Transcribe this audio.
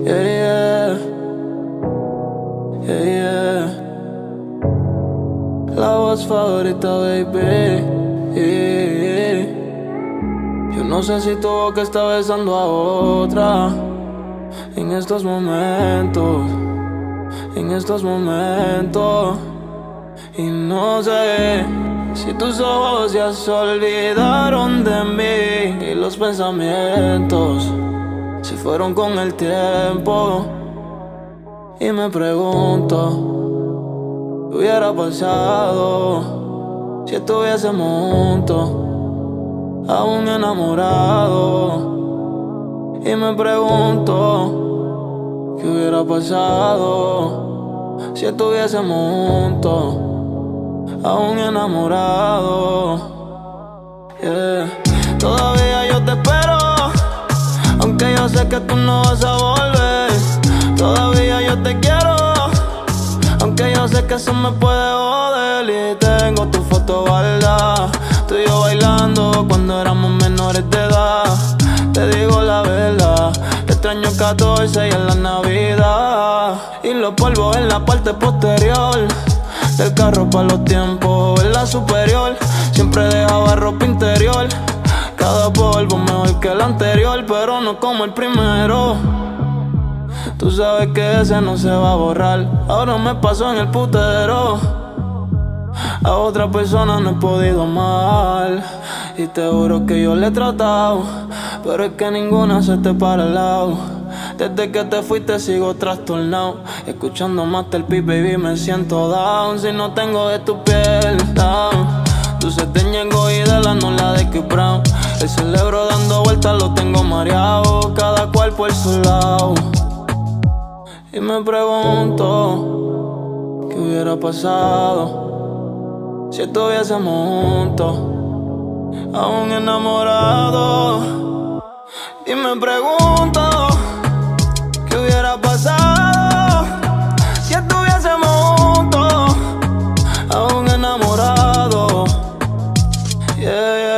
Yeah, yeah, yeah, yeah. La voz favorita, baby. Yeah, yeah. Yo no sé si tu boca está besando a otra en estos momentos, en estos momentos. Y no sé si tus ojos ya se olvidaron de mí y los pensamientos se fueron con el tiempo. Y me pregunto qué hubiera pasado si estuviésemos juntos, aún enamorados. Y me pregunto qué hubiera pasado si estuviésemos juntos, aún enamorados. Yeah. Todavía yo te espero, aunque yo sé que tú no vas a volver. Todavía yo te quiero, aunque yo sé que eso me puede joder. Y tengo tu foto guardada, tú y yo bailando cuando éramos menores de edad. Te digo la verdad, te extraño 14 y en la Navidad. Y los polvos en la parte posterior del carro pa' los tiempos en la superior. Siempre dejaba ropa interior, cada polvo mejor que el anterior, pero no como el primero. Tú sabes que ese no se va a borrar. Ahora me pasó en el putero, a otra persona no he podido amar. Y te juro que yo le he tratado, pero es que ninguna se te para al lado. Desde que te fuiste sigo trastornado, escuchando Master P, baby, me siento down. Si no tengo de tu piel, down. Tú se te ñengo y de la no la de Chris Brown. El cerebro dando vueltas lo tengo mareado, cada cual por su lado. Y me pregunto qué hubiera pasado si estuviésemos juntos, aún enamorados. Y me pregunto qué hubiera pasado si estuviésemos juntos, aún enamorados. Yeah, yeah.